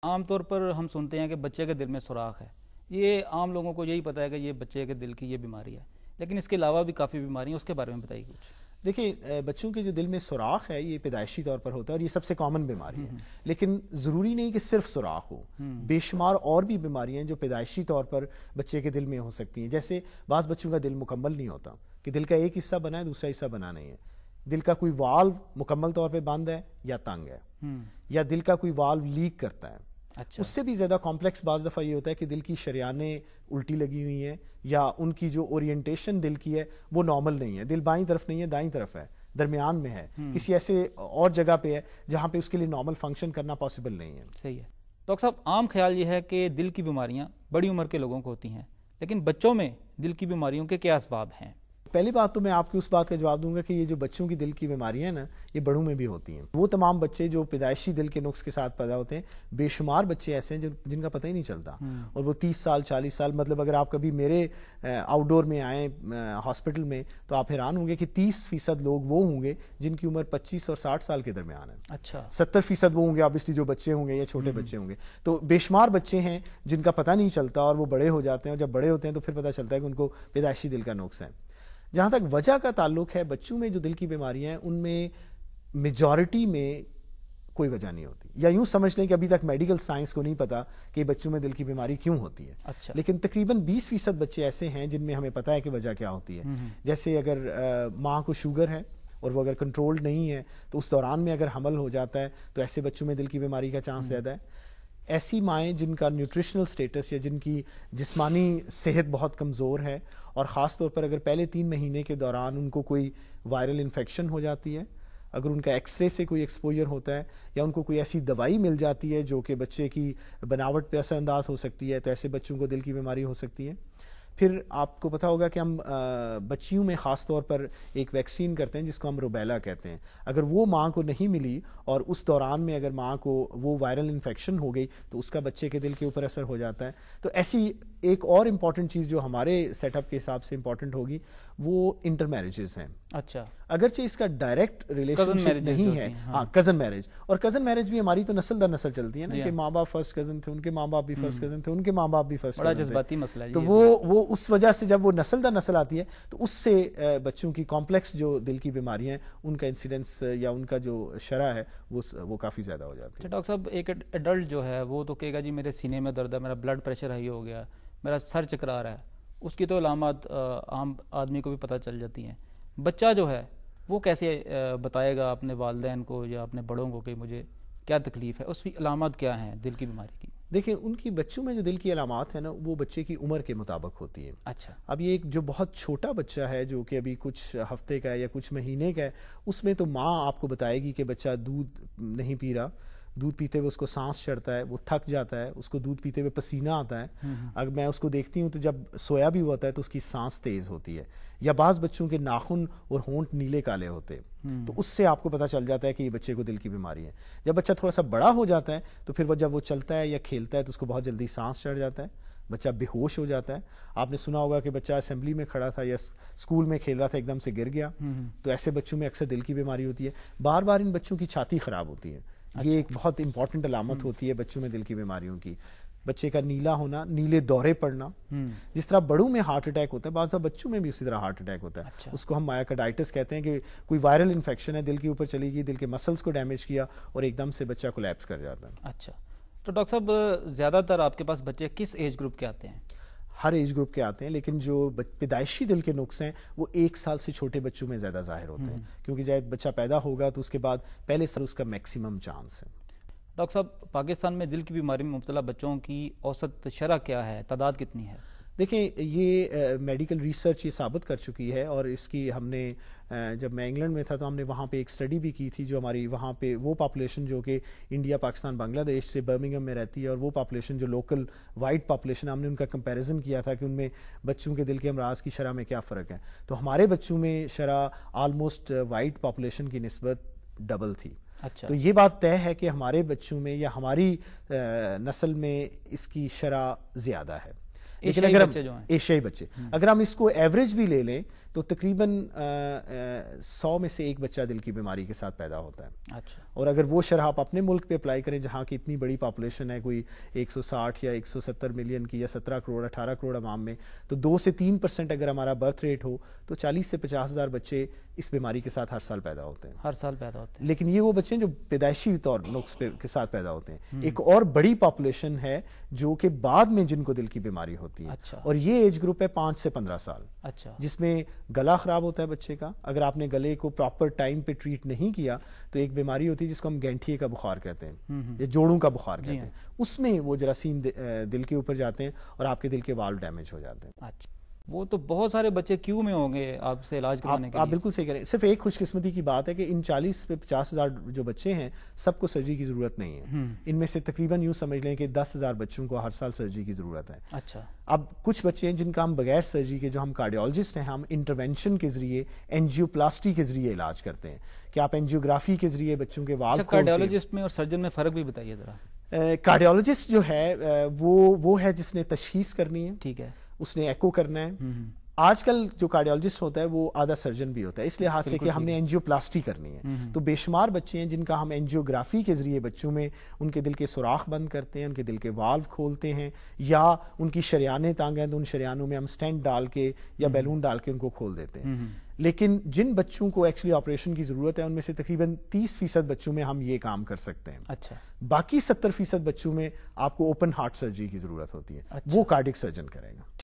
عام طور پر ہم سنتے ہیں کہ بچے کے دل میں سوراخ ہے. یہ عام لوگوں کو یہی پتہ ہے کہ یہ بچے کے دل کی یہ بیماری ہے, لیکن اس کے علاوہ بھی کافی بیماری ہیں, اس کے بارے میں بتائیے کچھ. دیکھیں, بچوں کے جو دل میں سوراخ ہے یہ پیدائشی طور پر ہوتا ہے اور یہ سب سے کامن بیماری ہے, لیکن ضروری نہیں کہ صرف سوراخ ہو. بے شمار اور بھی بیماریاں ہیں جو پیدائشی طور پر بچے کے دل میں ہو سکتی ہیں. جیسے بعض بچوں کا دل مکمل نہیں ہوتا, کہ دل کا ایک حصہ بنا ہے دوسرا حصہ بنا نہیں ہے. دل کا کوئی والو مکمل طور پہ بند ہے یا تنگ ہے, یا دل کا کوئی والو لیک کرتا ہے. اس سے بھی زیادہ کمپلیکس بعض دفعہ یہ ہوتا ہے کہ دل کی شریانیں الٹی لگی ہوئی ہیں, یا ان کی جو اورینٹیشن دل کی ہے وہ نارمل نہیں ہے. دل بائیں طرف نہیں ہے, دائیں طرف ہے, درمیان میں ہے, کسی ایسے اور جگہ پہ ہے جہاں پہ اس کے لیے نارمل فنکشن کرنا پاسبل نہیں ہے. صحیح ہے. ڈاکٹر صاحب, عام خیال یہ ہے کہ دل کی بیماریاں بڑی عمر کے لوگوں کو ہوتی ہیں, لیکن بچوں میں دل کی بیماریوں کے کیا اسباب ہیں؟ پہلی بات تو میں آپ کی اس بات کا جواب دوں گا کہ یہ جو بچوں کی دل کی بیماریاں ہیں نا, یہ بڑوں میں بھی ہوتی ہیں. وہ تمام بچے جو پیدائشی دل کے نقص کے ساتھ پیدا ہوتے ہیں, بے شمار بچے ایسے ہیں جن کا پتہ ہی نہیں چلتا, اور وہ 30 سال 40 سال, مطلب اگر آپ کبھی میرے آؤٹ ڈور میں آئیں ہاسپٹل میں تو آپ حیران ہوں گے کہ 30% لوگ وہ ہوں گے جن کی عمر 25 اور 60 سال کے درمیان ہے. اچھا. 70% وہ ہوں گے obviously جو بچے ہوں گے یا چھوٹے بچے ہوں گے. تو بے شمار بچے ہیں جن کا پتہ نہیں چلتا اور وہ بڑے ہو جاتے ہیں, اور جب بڑے ہوتے ہیں تو پھر پتہ چلتا ہے کہ ان کو پیدائشی دل کا نقص ہے. جہاں تک وجہ کا تعلق ہے, بچوں میں جو دل کی بیماریاں ہیں ان میں میجورٹی میں کوئی وجہ نہیں ہوتی, یا یوں سمجھ لیں کہ ابھی تک میڈیکل سائنس کو نہیں پتا کہ بچوں میں دل کی بیماری کیوں ہوتی ہے. اچھا. لیکن تقریباً 20% بچے ایسے ہیں جن میں ہمیں پتا ہے کہ وجہ کیا ہوتی ہے. جیسے اگر ماں کو شوگر ہے اور وہ اگر کنٹرول نہیں ہے تو اس دوران میں اگر حمل ہو جاتا ہے تو ایسے بچوں میں دل کی بیماری کا چانس زیادہ ہے. ایسی مائیں جن کا نیوٹریشنل سٹیٹس یا جن کی جسمانی صحت بہت کمزور ہے, اور خاص طور پر اگر پہلے 3 مہینے کے دوران ان کو کوئی وائرل انفیکشن ہو جاتی ہے, اگر ان کا ایکس رے سے کوئی ایکسپوجر ہوتا ہے, یا ان کو کوئی ایسی دوائی مل جاتی ہے جو کہ بچے کی بناوٹ پہ اثر انداز ہو سکتی ہے, تو ایسے بچوں کو دل کی بیماری ہو سکتی ہے. پھر آپ کو پتہ ہوگا کہ ہم بچیوں میں خاص طور پر ایک ویکسین کرتے ہیں جس کو ہم روبیلا کہتے ہیں. اگر وہ ماں کو نہیں ملی اور اس دوران میں اگر ماں کو وہ وائرل انفیکشن ہو گئی تو اس کا بچے کے دل کے اوپر اثر ہو جاتا ہے. تو ایسی ایک اور امپورٹنٹ چیز جو ہمارے سیٹ اپ کے حساب سے امپورٹنٹ ہوگی وہ انٹر میرجز ہیں. اچھا. اگرچہ اس کا ڈائریکٹ ریلیشن شپ نہیں ہے, ہاں کزن میرج, اور کزن میرج بھی ہماری تو نسل در نسل چلتی ہے نا, کہ ماں باپ فرسٹ کزن تھے, ان کے ماں باپ بھی فرسٹ کزن تھے, ان کے ماں باپ بھی فرسٹ بڑا کزن تھے. جذباتی مسئلہ ہے. تو وہ اس وجہ سے جب وہ نسل در نسل آتی ہے تو اس سے بچوں کی کمپلیکس جو دل کی بیماریاں ہیں ان کا انسیڈنس یا ان کا جو شرح ہے وہ کافی زیادہ ہو جاتی ہے. ڈاکٹر صاحب, ایک ایڈلٹ جو ہے وہ تو کہے گا جی میرے سینے میں درد ہے, میرا بلڈ پریشر ہائی ہو گیا, میرا سر چکرا رہا ہے, اس کی تو علامات عام آدمی کو بھی پتہ چل جاتی ہیں. بچہ جو ہے وہ کیسے بتائے گا اپنے والدین کو یا اپنے بڑوں کو کہ مجھے کیا تکلیف ہے, اس کی علامات کیا ہیں دل کی بیماری کی؟ دیکھیں, ان کی بچوں میں جو دل کی علامات ہیں نا وہ بچے کی عمر کے مطابق ہوتی ہیں. اچھا. اب یہ ایک جو بہت چھوٹا بچہ ہے جو کہ ابھی کچھ ہفتے کا ہے یا کچھ مہینے کا ہے, اس میں تو ماں آپ کو بتائے گی کہ بچہ دودھ نہیں پی رہا, دودھ پیتے ہوئے اس کو سانس چڑھتا ہے, وہ تھک جاتا ہے, اس کو دودھ پیتے ہوئے پسینہ آتا ہے. اگر میں اس کو دیکھتی ہوں تو جب سویا بھی ہوتا ہے تو اس کی سانس تیز ہوتی ہے, یا بعض بچوں کے ناخن اور ہونٹ نیلے کالے ہوتے ہیں, تو اس سے آپ کو پتہ چل جاتا ہے کہ یہ بچے کو دل کی بیماری ہے. جب بچہ تھوڑا سا بڑا ہو جاتا ہے تو پھر جب وہ چلتا ہے یا کھیلتا ہے تو اس کو بہت جلدی سانس چڑھ جاتا ہے, بچہ بے ہوش ہو جاتا ہے. آپ نے سنا ہوگا کہ بچہ اسمبلی میں کھڑا تھا یا اسکول میں کھیل رہا تھا, ایک دم سے گر گیا, تو ایسے بچوں میں اکثر دل کی بیماری ہوتی ہے. بار بار ان بچوں کی چھاتی خراب ہوتی ہے, یہ ایک بہت امپورٹنٹ علامت ہوتی ہے بچوں میں دل کی بیماریوں کی. بچے کا نیلا ہونا, نیلے دورے پڑنا, جس طرح بڑوں میں ہارٹ اٹیک ہوتا ہے بعض بچوں میں بھی اسی طرح ہارٹ اٹیک ہوتا ہے. اس کو ہم مایوکارڈائٹس کہتے ہیں, کہ کوئی وائرل انفیکشن ہے دل کے اوپر چلی گئی, دل کے مسلز کو ڈیمیج کیا اور ایک دم سے بچہ کولیپس کر جاتا ہے. اچھا. تو ڈاکٹر صاحب, زیادہ تر آپ کے پاس بچے کس ایج گروپ کے آتے ہیں؟ ہر ایج گروپ کے آتے ہیں, لیکن جو پیدائشی دل کے نقص ہیں وہ 1 سال سے چھوٹے بچوں میں زیادہ ظاہر ہوتے ہیں, کیونکہ جب بچہ پیدا ہوگا تو اس کے بعد پہلے سال اس کا میکسیمم چانس ہے. ڈاکٹر صاحب, پاکستان میں دل کی بیماری میں مبتلا بچوں کی اوسط شرح کیا ہے, تعداد کتنی ہے؟ دیکھیں, یہ میڈیکل ریسرچ یہ ثابت کر چکی ہے, اور اس کی ہم نے جب میں انگلینڈ میں تھا تو ہم نے وہاں پہ ایک اسٹڈی بھی کی تھی, جو ہماری وہاں پہ وہ پاپولیشن جو کہ انڈیا, پاکستان, بنگلہ دیش سے برمنگھم میں رہتی ہے, اور وہ پاپولیشن جو لوکل وائٹ پاپولیشن, ہم نے ان کا کمپیریزن کیا تھا کہ ان میں بچوں کے دل کے امراض کی شرح میں کیا فرق ہے. تو ہمارے بچوں میں شرح آلموسٹ وائٹ پاپولیشن کی نسبت ڈبل تھی. اچھا. تو یہ بات طے ہے کہ ہمارے بچوں میں یا ہماری نسل میں اس کی شرح زیادہ ہے. لیکن اگر ہم ایشیائی بچے اگر ہم اس کو ایوریج بھی لے لیں تو تقریباً 100 میں سے ایک بچہ دل کی بیماری کے ساتھ پیدا ہوتا ہے. اچھا. اور اگر وہ شرح آپ اپنے ملک پہ اپلائی کریں جہاں کی اتنی بڑی پاپولیشن ہے, کوئی 160 یا 170 ملین کی, یا 17 کروڑ 18 کروڑ عوام میں, تو 2 سے 3% اگر ہمارا برتھ ریٹ ہو تو 40 سے 50 ہزار بچے اس بیماری کے ساتھ ہر سال پیدا ہوتے ہیں. ہر سال پیدا ہوتے ہیں. لیکن یہ وہ بچے ہیں جو پیدائشی طور نقص کے ساتھ پیدا ہوتے ہیں. ایک اور بڑی پاپولیشن ہے جو کہ بعد میں جن کو دل کی بیماری ہوتی ہے. اچھا. اور یہ ایج گروپ ہے 5 سے 15 سال. اچھا. جس میں گلا خراب ہوتا ہے بچے کا. اگر آپ نے گلے کو پراپر ٹائم پہ ٹریٹ نہیں کیا تو ایک بیماری ہوتی ہے جس کو ہم گینٹھیے کا بخار کہتے ہیں یا جوڑوں کا بخار کہتے ہیں. اس میں وہ جراثیم دل کے اوپر جاتے ہیں اور آپ کے دل کے والو ڈیمیج ہو جاتے ہیں. اچھا. وہ تو بہت سارے بچے کیوں میں ہوں گے آپ سے علاج کرانے کے لیے. آپ بالکل صحیح کہہ رہے ہیں. صرف ایک خوش قسمتی کی بات ہے کہ ان 40 سے 50 ہزار جو بچے ہیں سب کو سرجری کی ضرورت نہیں ہے. ان میں سے تقریباً یوں سمجھ لیں کہ 10 ہزار بچوں کو ہر سال سرجری کی ضرورت ہے. اچھا. اب کچھ بچے ہیں جن کا ہم بغیر سرجری کے, جو ہم کارڈیولوجسٹ ہیں, ہم انٹرونشن کے ذریعے, اینجیوپلاسٹی کے ذریعے علاج کرتے ہیں کہ آپ اینجیوگرافی کے ذریعے بچوں کے والو کھولتے ہیں. کارڈیولوجسٹ میں اور سرجن میں فرق بھی بتائیے ذرا. کارڈیولوجسٹ جو ہے وہ ہے جس نے تشخیص کرنی ہے. ٹھیک ہے. اس نے ایکو کرنا ہے. آج کل جو کارڈیولوجسٹ ہوتا ہے وہ آدھا سرجن بھی ہوتا ہے, اس لحاظ سے کہ ہم نے اینجیوپلاسٹی کرنی ہے. تو بے شمار بچے ہیں جن کا ہم اینجیوگرافی کے ذریعے بچوں میں ان کے دل کے سوراخ بند کرتے ہیں, ان کے دل کے والو کھولتے ہیں, یا ان کی شریانیں تانگ ہیں تو ان شریانوں میں ہم سٹینٹ ڈال کے یا بیلون ڈال کے ان کو کھول دیتے ہیں. لیکن جن بچوں کو ایکچولی آپریشن کی ضرورت ہے ان میں سے تقریباً 30% بچوں میں ہم یہ کام کر سکتے ہیں. اچھا. باقی 70% بچوں میں آپ کو اوپن ہارٹ سرجری کی ضرورت ہوتی ہے. وہ کارڈک سرجن کرے گا.